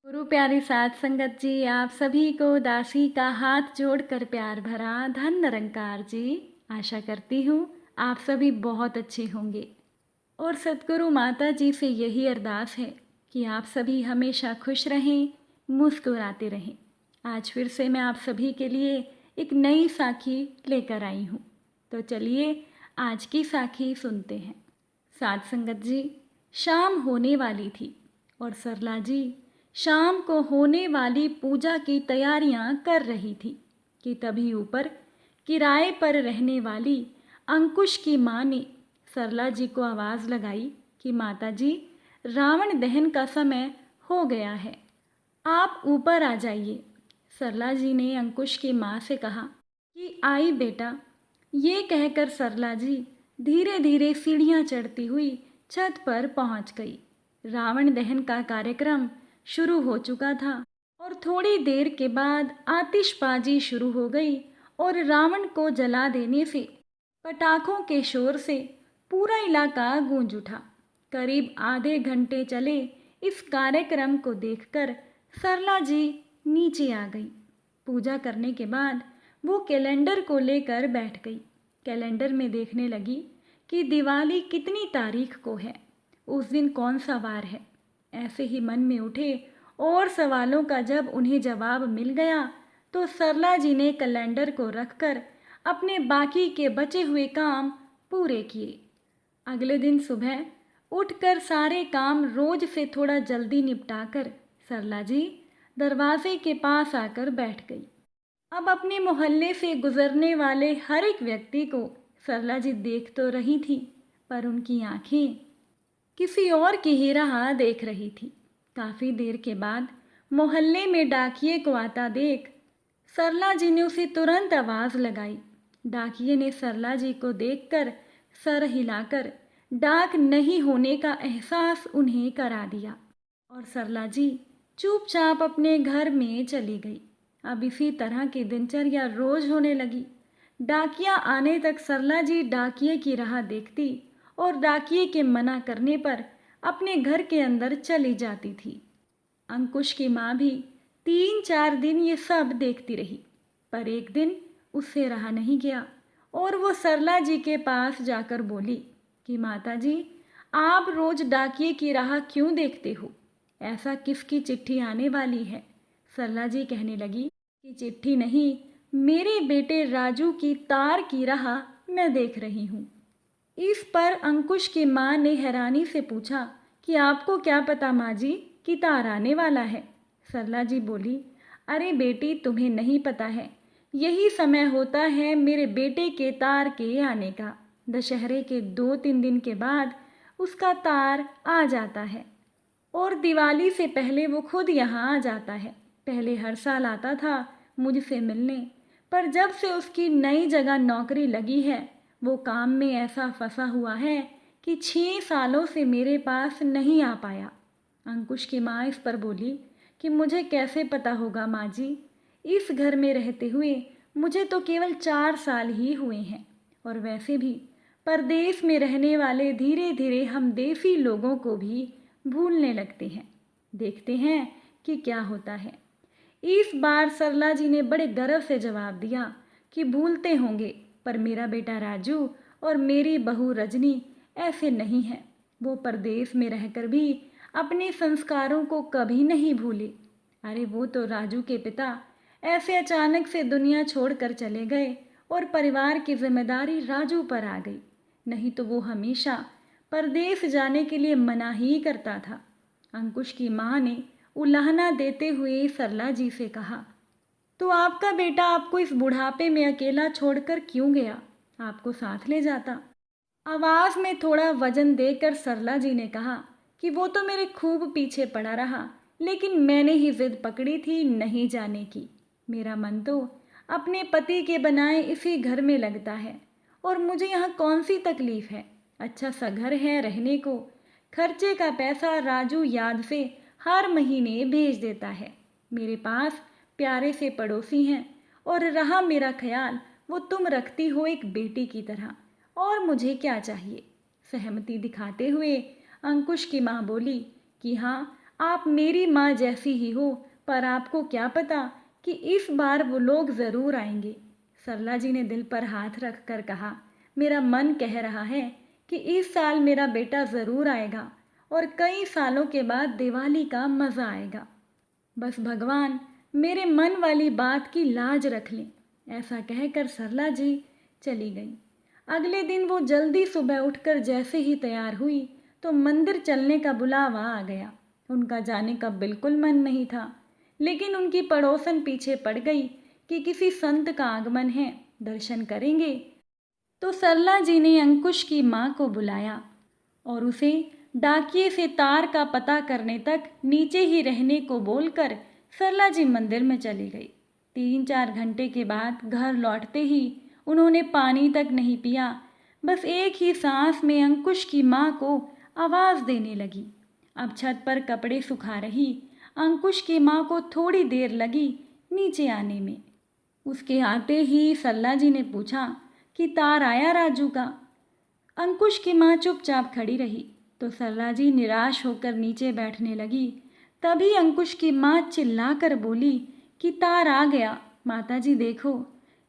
गुरु प्यारी साध संगत जी, आप सभी को दासी का हाथ जोड़कर प्यार भरा धन निरंकार जी। आशा करती हूँ आप सभी बहुत अच्छे होंगे और सतगुरु माता जी से यही अरदास है कि आप सभी हमेशा खुश रहें, मुस्कुराते रहें। आज फिर से मैं आप सभी के लिए एक नई साखी लेकर आई हूँ। तो चलिए आज की साखी सुनते हैं। साध संगत जी, शाम होने वाली थी और सरला जी शाम को होने वाली पूजा की तैयारियां कर रही थी कि तभी ऊपर किराए पर रहने वाली अंकुश की माँ ने सरला जी को आवाज़ लगाई कि माता जी, रावण दहन का समय हो गया है, आप ऊपर आ जाइए। सरला जी ने अंकुश की माँ से कहा कि आई बेटा। ये कहकर सरला जी धीरे धीरे सीढ़ियाँ चढ़ती हुई छत पर पहुँच गई। रावण दहन का कार्यक्रम शुरू हो चुका था और थोड़ी देर के बाद आतिशबाजी शुरू हो गई और रावण को जला देने से पटाखों के शोर से पूरा इलाका गूंज उठा। करीब आधे घंटे चले इस कार्यक्रम को देखकर सरला जी नीचे आ गई। पूजा करने के बाद वो कैलेंडर को लेकर बैठ गई। कैलेंडर में देखने लगी कि दिवाली कितनी तारीख को है, उस दिन कौन सा वार है। ऐसे ही मन में उठे और सवालों का जब उन्हें जवाब मिल गया तो सरला जी ने कैलेंडर को रखकर अपने बाकी के बचे हुए काम पूरे किए। अगले दिन सुबह उठकर सारे काम रोज से थोड़ा जल्दी निपटाकर सरला जी दरवाजे के पास आकर बैठ गई। अब अपने मोहल्ले से गुजरने वाले हर एक व्यक्ति को सरला जी देख तो रही थी, पर उनकी आंखें किसी और की ही राह देख रही थी। काफ़ी देर के बाद मोहल्ले में डाकिये को आता देख सरला जी ने उसे तुरंत आवाज़ लगाई। डाकिये ने सरला जी को देखकर सर हिलाकर डाक नहीं होने का एहसास उन्हें करा दिया और सरला जी चुपचाप अपने घर में चली गई। अब इसी तरह की दिनचर्या रोज होने लगी। डाकिया आने तक सरला जी डाकिये की राह देखती और डाकिये के मना करने पर अपने घर के अंदर चली जाती थी। अंकुश की माँ भी 3-4 दिन ये सब देखती रही, पर एक दिन उससे रहा नहीं गया और वो सरला जी के पास जाकर बोली कि माता जी, आप रोज डाकिये की राह क्यों देखते हो? ऐसा किसकी चिट्ठी आने वाली है? सरला जी कहने लगी कि चिट्ठी नहीं, मेरे बेटे राजू की तार की राह मैं देख रही हूँ। इस पर अंकुश की माँ ने हैरानी से पूछा कि आपको क्या पता माँ जी कि तार आने वाला है? सरला जी बोली, अरे बेटी, तुम्हें नहीं पता है, यही समय होता है मेरे बेटे के तार के आने का। दशहरे के 2-3 दिन के बाद उसका तार आ जाता है और दिवाली से पहले वो खुद यहाँ आ जाता है। पहले हर साल आता था मुझसे मिलने, पर जब से उसकी नई जगह नौकरी लगी है वो काम में ऐसा फंसा हुआ है कि 6 सालों से मेरे पास नहीं आ पाया। अंकुश की माँ इस पर बोली कि मुझे कैसे पता होगा माँ जी, इस घर में रहते हुए मुझे तो केवल 4 साल ही हुए हैं और वैसे भी परदेश में रहने वाले धीरे धीरे हम देसी लोगों को भी भूलने लगते हैं। देखते हैं कि क्या होता है। इस बार सरला जी ने बड़े गर्व से जवाब दिया कि भूलते होंगे, पर मेरा बेटा राजू और मेरी बहू रजनी ऐसे नहीं हैं। वो परदेश में रहकर भी अपने संस्कारों को कभी नहीं भूले। अरे वो तो राजू के पिता ऐसे अचानक से दुनिया छोड़कर चले गए और परिवार की जिम्मेदारी राजू पर आ गई, नहीं तो वो हमेशा परदेश जाने के लिए मना ही करता था। अंकुश की माँ ने उलाहना देते हुए सरला जी से कहा, तो आपका बेटा आपको इस बुढ़ापे में अकेला छोड़कर क्यों गया? आपको साथ ले जाता। आवाज़ में थोड़ा वजन देकर सरला जी ने कहा कि वो तो मेरे खूब पीछे पड़ा रहा, लेकिन मैंने ही जिद पकड़ी थी नहीं जाने की। मेरा मन तो अपने पति के बनाए इसी घर में लगता है और मुझे यहाँ कौन सी तकलीफ़ है। अच्छा सा घर है रहने को, खर्चे का पैसा राजू याद से हर महीने भेज देता है। मेरे पास प्यारे से पड़ोसी हैं और रहा मेरा ख्याल, वो तुम रखती हो एक बेटी की तरह, और मुझे क्या चाहिए? सहमति दिखाते हुए अंकुश की माँ बोली कि हाँ, आप मेरी माँ जैसी ही हो, पर आपको क्या पता कि इस बार वो लोग ज़रूर आएंगे। सरला जी ने दिल पर हाथ रख कर कहा, मेरा मन कह रहा है कि इस साल मेरा बेटा ज़रूर आएगा और कई सालों के बाद दिवाली का मज़ा आएगा। बस भगवान मेरे मन वाली बात की लाज रख लें। ऐसा कहकर सरला जी चली गई। अगले दिन वो जल्दी सुबह उठकर जैसे ही तैयार हुई तो मंदिर चलने का बुलावा आ गया। उनका जाने का बिल्कुल मन नहीं था, लेकिन उनकी पड़ोसन पीछे पड़ गई कि किसी संत का आगमन है, दर्शन करेंगे। तो सरला जी ने अंकुश की माँ को बुलाया और उसे डाकिये से तार का पता करने तक नीचे ही रहने को बोलकर सरला जी मंदिर में चली गई। 3-4 घंटे के बाद घर लौटते ही उन्होंने पानी तक नहीं पिया, बस एक ही सांस में अंकुश की माँ को आवाज़ देने लगी। अब छत पर कपड़े सुखा रही अंकुश की माँ को थोड़ी देर लगी नीचे आने में। उसके आते ही सरला जी ने पूछा कि तार आया राजू का? अंकुश की माँ चुपचाप खड़ी रही तो सरला जी निराश होकर नीचे बैठने लगी। तभी अंकुश की माँ चिल्लाकर बोली कि तार आ गया, माताजी देखो।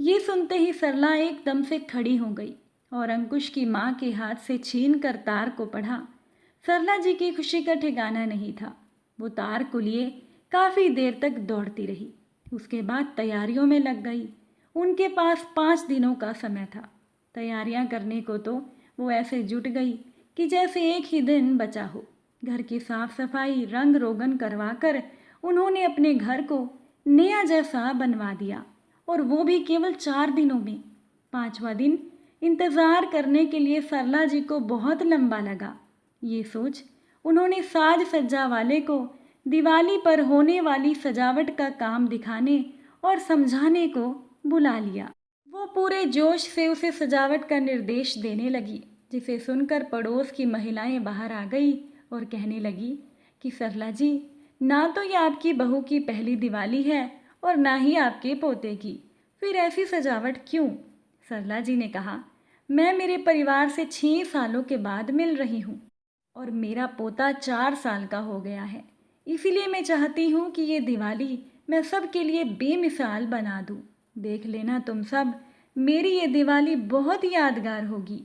ये सुनते ही सरला एकदम से खड़ी हो गई और अंकुश की माँ के हाथ से छीन कर तार को पढ़ा। सरला जी की खुशी का ठिकाना नहीं था। वो तार को लिए काफ़ी देर तक दौड़ती रही। उसके बाद तैयारियों में लग गई। उनके पास 5 दिनों का समय था। तैयारियां करने को तो वो ऐसे जुट गई कि जैसे एक ही दिन बचा हो। घर की साफ सफाई रंग रोगन करवा कर उन्होंने अपने घर को नया जैसा बनवा दिया, और वो भी केवल 4 दिनों में। 5वां दिन इंतज़ार करने के लिए सरला जी को बहुत लंबा लगा। ये सोच उन्होंने साज सज्जा वाले को दिवाली पर होने वाली सजावट का काम दिखाने और समझाने को बुला लिया। वो पूरे जोश से उसे सजावट का निर्देश देने लगी, जिसे सुनकर पड़ोस की महिलाएं बाहर आ गई और कहने लगी कि सरला जी, ना तो ये आपकी बहू की पहली दिवाली है और ना ही आपके पोते की, फिर ऐसी सजावट क्यों? सरला जी ने कहा, मैं मेरे परिवार से 6 सालों के बाद मिल रही हूँ और मेरा पोता 4 साल का हो गया है। इसीलिए मैं चाहती हूँ कि ये दिवाली मैं सबके लिए बेमिसाल बना दूँ। देख लेना तुम सब, मेरी ये दिवाली बहुत यादगार होगी।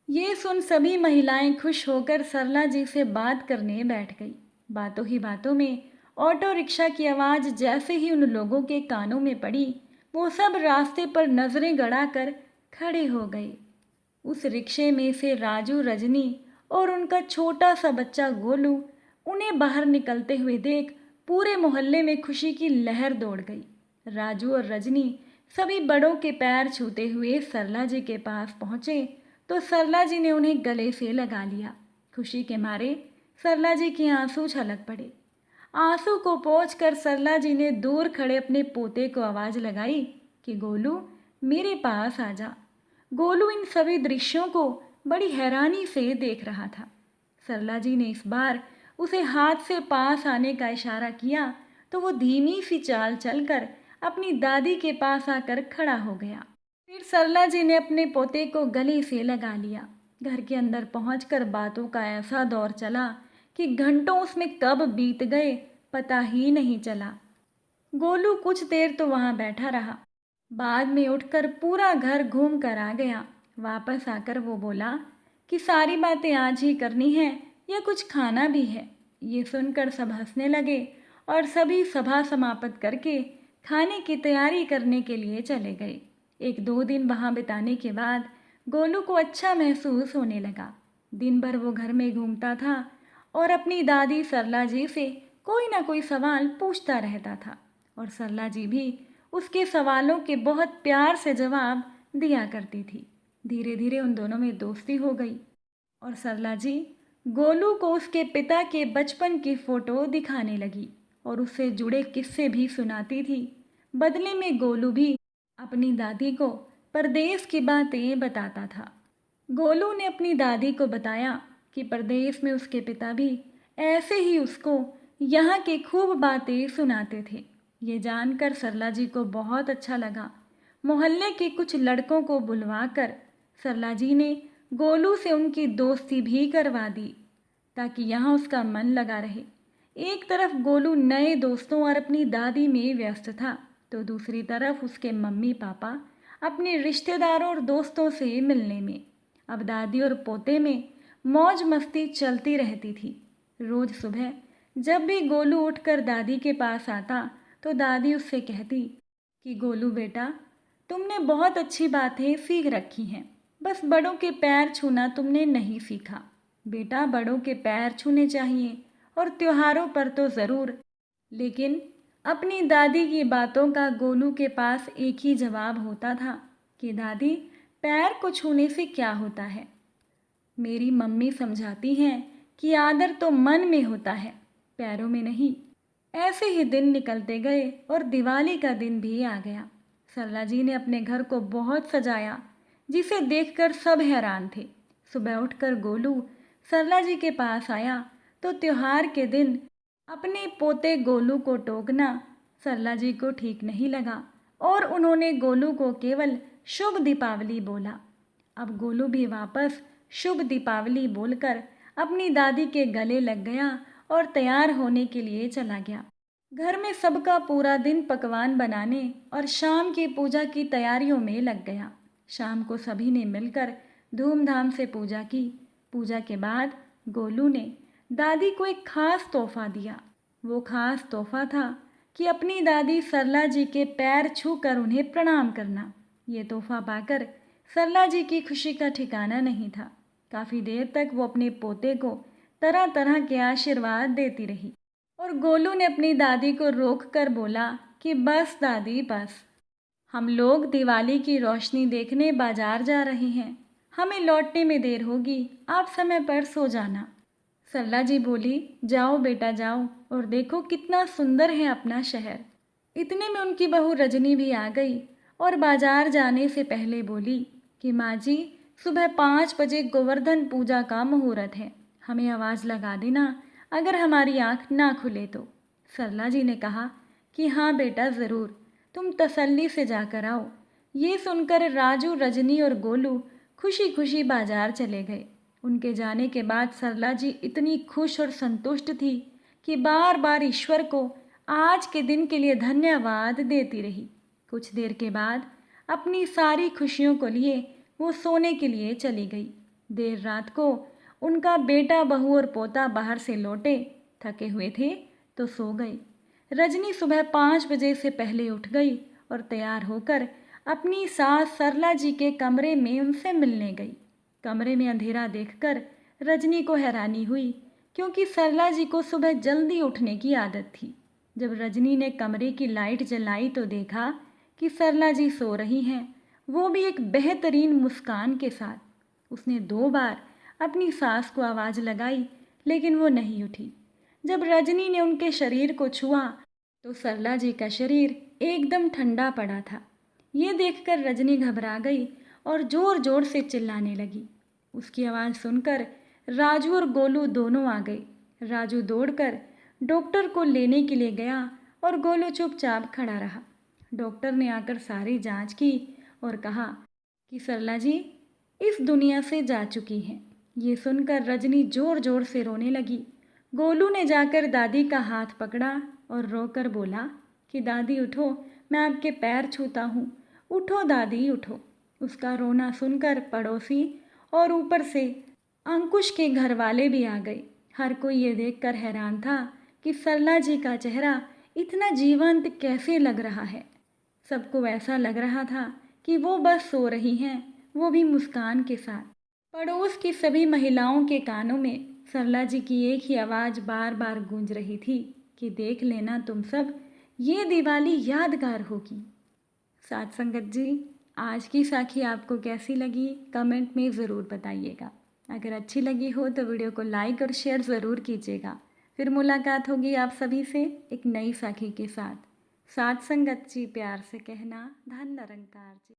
ये सुन सभी महिलाएं खुश होकर सरला जी से बात करने बैठ गई। बातों ही बातों में ऑटो रिक्शा की आवाज़ जैसे ही उन लोगों के कानों में पड़ी, वो सब रास्ते पर नज़रें गड़ाकर खड़े हो गए। उस रिक्शे में से राजू, रजनी और उनका छोटा सा बच्चा गोलू उन्हें बाहर निकलते हुए देख पूरे मोहल्ले में खुशी की लहर दौड़ गई। राजू और रजनी सभी बड़ों के पैर छूते हुए सरला जी के पास पहुँचे तो सरला जी ने उन्हें गले से लगा लिया। खुशी के मारे सरला जी के आंसू छलक पड़े। आंसू को पोंछ कर सरला जी ने दूर खड़े अपने पोते को आवाज़ लगाई कि गोलू, मेरे पास आ जा। गोलू इन सभी दृश्यों को बड़ी हैरानी से देख रहा था। सरला जी ने इस बार उसे हाथ से पास आने का इशारा किया तो वो धीमी सी चाल चलकर अपनी दादी के पास आकर खड़ा हो गया। फिर सरला जी ने अपने पोते को गले से लगा लिया। घर के अंदर पहुंचकर बातों का ऐसा दौर चला कि घंटों उसमें कब बीत गए पता ही नहीं चला। गोलू कुछ देर तो वहां बैठा रहा, बाद में उठकर पूरा घर घूम कर आ गया। वापस आकर वो बोला कि सारी बातें आज ही करनी है या कुछ खाना भी है। ये सुनकर सब हंसने लगे और सभी सभा समाप्त करके खाने की तैयारी करने के लिए चले गए। 1-2 दिन वहाँ बिताने के बाद गोलू को अच्छा महसूस होने लगा। दिन भर वो घर में घूमता था और अपनी दादी सरला जी से कोई ना कोई सवाल पूछता रहता था और सरला जी भी उसके सवालों के बहुत प्यार से जवाब दिया करती थी। धीरे धीरे उन दोनों में दोस्ती हो गई और सरला जी गोलू को उसके पिता के बचपन की फ़ोटो दिखाने लगी और उससे जुड़े किस्से भी सुनाती थी। बदले में गोलू भी अपनी दादी को परदेश की बातें बताता था। गोलू ने अपनी दादी को बताया कि परदेश में उसके पिता भी ऐसे ही उसको यहाँ की खूब बातें सुनाते थे। ये जानकर सरला जी को बहुत अच्छा लगा। मोहल्ले के कुछ लड़कों को बुलवाकर सरला जी ने गोलू से उनकी दोस्ती भी करवा दी ताकि यहाँ उसका मन लगा रहे। एक तरफ गोलू नए दोस्तों और अपनी दादी में व्यस्त था, तो दूसरी तरफ उसके मम्मी पापा अपने रिश्तेदारों और दोस्तों से मिलने में। अब दादी और पोते में मौज मस्ती चलती रहती थी। रोज सुबह जब भी गोलू उठकर दादी के पास आता तो दादी उससे कहती कि गोलू बेटा, तुमने बहुत अच्छी बातें सीख रखी हैं, बस बड़ों के पैर छूना तुमने नहीं सीखा। बेटा, बड़ों के पैर छूने चाहिए और त्योहारों पर तो ज़रूर। लेकिन अपनी दादी की बातों का गोलू के पास एक ही जवाब होता था कि दादी, पैर को छूने से क्या होता है। मेरी मम्मी समझाती हैं कि आदर तो मन में होता है, पैरों में नहीं। ऐसे ही दिन निकलते गए और दिवाली का दिन भी आ गया। सरला जी ने अपने घर को बहुत सजाया, जिसे देखकर सब हैरान थे। सुबह उठकर गोलू सरला जी के पास आया तो त्योहार के दिन अपने पोते गोलू को टोकना सरला जी को ठीक नहीं लगा और उन्होंने गोलू को केवल शुभ दीपावली बोला। अब गोलू भी वापस शुभ दीपावली बोलकर अपनी दादी के गले लग गया और तैयार होने के लिए चला गया। घर में सबका पूरा दिन पकवान बनाने और शाम की पूजा की तैयारियों में लग गया। शाम को सभी ने मिलकर धूमधाम से पूजा की। पूजा के बाद गोलू ने दादी को एक खास तोहफा दिया। वो खास तोहफा था कि अपनी दादी सरला जी के पैर छूकर उन्हें प्रणाम करना। ये तोहफा पाकर सरला जी की खुशी का ठिकाना नहीं था। काफ़ी देर तक वो अपने पोते को तरह तरह के आशीर्वाद देती रही और गोलू ने अपनी दादी को रोक कर बोला कि बस दादी बस, हम लोग दिवाली की रोशनी देखने बाजार जा रहे हैं, हमें लौटने में देर होगी, आप समय पर सो जाना। सरला जी बोली, जाओ बेटा जाओ और देखो कितना सुंदर है अपना शहर। इतने में उनकी बहू रजनी भी आ गई और बाजार जाने से पहले बोली कि माँ जी, सुबह 5 बजे गोवर्धन पूजा का मुहूर्त है, हमें आवाज़ लगा देना अगर हमारी आँख ना खुले तो। सरला जी ने कहा कि हाँ बेटा ज़रूर, तुम तसल्ली से जाकर आओ। ये सुनकर राजू, रजनी और गोलू खुशी खुशी बाजार चले गए। उनके जाने के बाद सरला जी इतनी खुश और संतुष्ट थी कि बार बार ईश्वर को आज के दिन के लिए धन्यवाद देती रही। कुछ देर के बाद अपनी सारी खुशियों को लिए वो सोने के लिए चली गई। देर रात को उनका बेटा, बहू और पोता बाहर से लौटे, थके हुए थे तो सो गए। रजनी सुबह 5 बजे से पहले उठ गई और तैयार होकर अपनी सास सरला जी के कमरे में उनसे मिलने गई। कमरे में अंधेरा देखकर रजनी को हैरानी हुई, क्योंकि सरला जी को सुबह जल्दी उठने की आदत थी। जब रजनी ने कमरे की लाइट जलाई तो देखा कि सरला जी सो रही हैं, वो भी एक बेहतरीन मुस्कान के साथ। उसने 2 बार अपनी सास को आवाज़ लगाई, लेकिन वो नहीं उठी। जब रजनी ने उनके शरीर को छुआ तो सरला जी का शरीर एकदम ठंडा पड़ा था। ये देखकर रजनी घबरा गई और ज़ोर ज़ोर से चिल्लाने लगी। उसकी आवाज़ सुनकर राजू और गोलू दोनों आ गए। राजू दौड़कर डॉक्टर को लेने के लिए गया और गोलू चुपचाप खड़ा रहा। डॉक्टर ने आकर सारी जांच की और कहा कि सरला जी इस दुनिया से जा चुकी हैं। ये सुनकर रजनी ज़ोर ज़ोर से रोने लगी। गोलू ने जाकर दादी का हाथ पकड़ा और रोकर बोला कि दादी उठो, मैं आपके पैर छूता हूँ, उठो दादी उठो। उसका रोना सुनकर पड़ोसी और ऊपर से अंकुश के घर वाले भी आ गए। हर कोई ये देखकर हैरान था कि सरला जी का चेहरा इतना जीवंत कैसे लग रहा है। सबको ऐसा लग रहा था कि वो बस सो रही हैं, वो भी मुस्कान के साथ। पड़ोस की सभी महिलाओं के कानों में सरला जी की एक ही आवाज़ बार बार गूंज रही थी कि देख लेना तुम सब, ये दिवाली यादगार होगी। साथ संगत जी, आज की साखी आपको कैसी लगी कमेंट में ज़रूर बताइएगा। अगर अच्छी लगी हो तो वीडियो को लाइक और शेयर ज़रूर कीजिएगा। फिर मुलाकात होगी आप सभी से एक नई साखी के साथ। साथ संगत जी, प्यार से कहना, धन निरंकार जी।